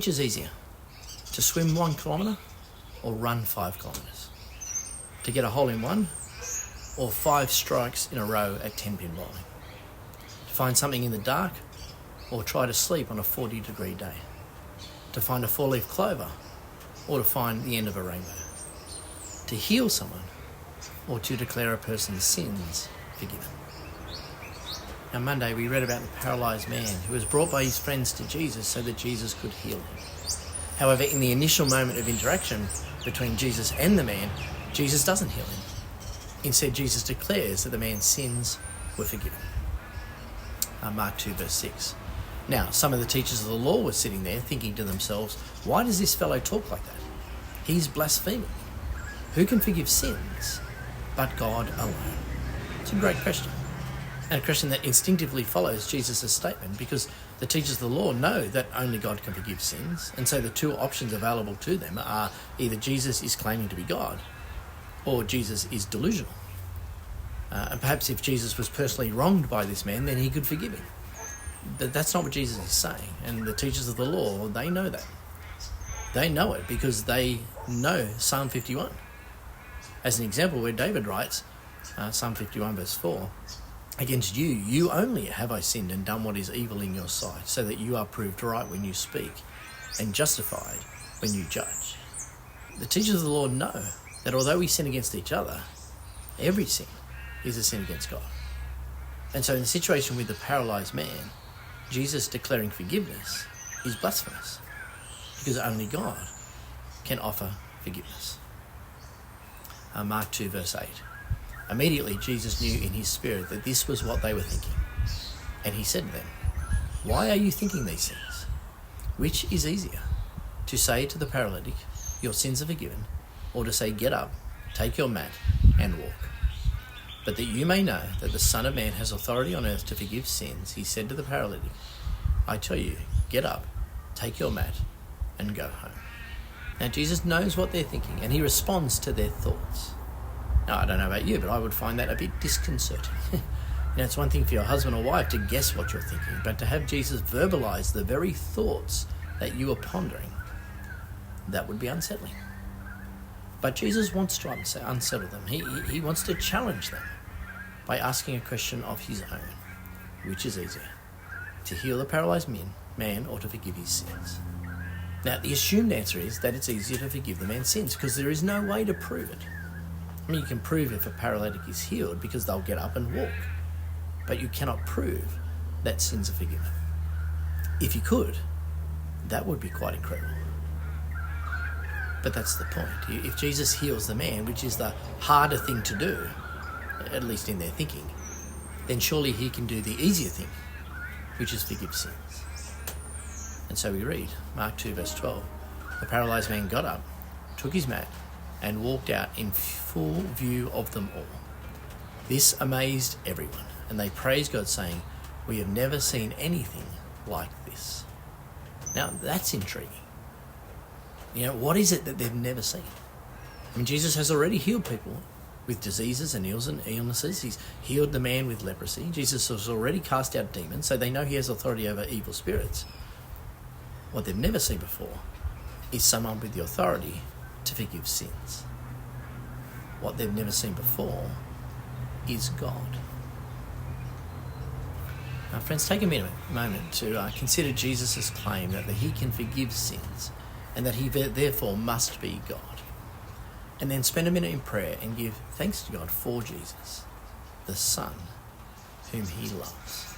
Which is easier, to swim 1 kilometre or run 5 kilometres? To get a hole in one or 5 strikes in a row at 10-pin bowling? To find something in the dark or try to sleep on a 40-degree day? To find a 4-leaf clover or to find the end of a rainbow? To heal someone or to declare a person's sins forgiven? On Monday, we read about the paralysed man who was brought by his friends to Jesus so that Jesus could heal him. However, in the initial moment of interaction between Jesus and the man, Jesus doesn't heal him. Instead, Jesus declares that the man's sins were forgiven. Mark 2 verse 6. Now, some of the teachers of the law were sitting there thinking to themselves, why does this fellow talk like that? He's blaspheming. Who can forgive sins but God alone? It's a great question. And a question that instinctively follows Jesus' statement, because the teachers of the law know that only God can forgive sins, and so the two options available to them are either Jesus is claiming to be God or Jesus is delusional. And perhaps if Jesus was personally wronged by this man, then he could forgive him. But that's not what Jesus is saying, and the teachers of the law, they know that. They know it because they know Psalm 51. As an example, where David writes, Psalm 51 verse 4, against you, you only have I sinned and done what is evil in your sight, so that you are proved right when you speak and justified when you judge. The teachers of the law know that although we sin against each other, every sin is a sin against God. And so in the situation with the paralysed man, Jesus declaring forgiveness is blasphemous, because only God can offer forgiveness. Mark 2 verse 8. Immediately Jesus knew in his spirit that this was what they were thinking. And he said to them, why are you thinking these things? Which is easier, to say to the paralytic, your sins are forgiven, or to say, get up, take your mat, and walk? But that you may know that the Son of Man has authority on earth to forgive sins, he said to the paralytic, I tell you, get up, take your mat, and go home. Now Jesus knows what they're thinking, and he responds to their thoughts. Now, I don't know about you, but I would find that a bit disconcerting. It's one thing for your husband or wife to guess what you're thinking, but to have Jesus verbalise the very thoughts that you are pondering, that would be unsettling. But Jesus wants to unsettle them. He wants to challenge them by asking a question of his own. Which is easier, to heal the paralysed man or to forgive his sins? Now, the assumed answer is that it's easier to forgive the man's sins, because there is no way to prove it. I mean, you can prove if a paralytic is healed because they'll get up and walk, but you cannot prove that sins are forgiven. If you could, that would be quite incredible. But that's the point. If Jesus heals the man, which is the harder thing to do, at least in their thinking, then surely he can do the easier thing, which is forgive sins. And so we read, Mark 2 verse 12, the paralysed man got up, took his mat, and walked out in full view of them all. This amazed everyone, and they praised God, saying, we have never seen anything like this. Now, that's intriguing. What is it that they've never seen? I mean, Jesus has already healed people with diseases and illnesses. He's healed the man with leprosy. Jesus has already cast out demons, so they know he has authority over evil spirits. What they've never seen before is someone with the authority to forgive sins. What they've never seen before is God. Now, friends, take a moment to consider Jesus' claim that he can forgive sins and that he therefore must be God. And then spend a minute in prayer and give thanks to God for Jesus, the Son whom he loves.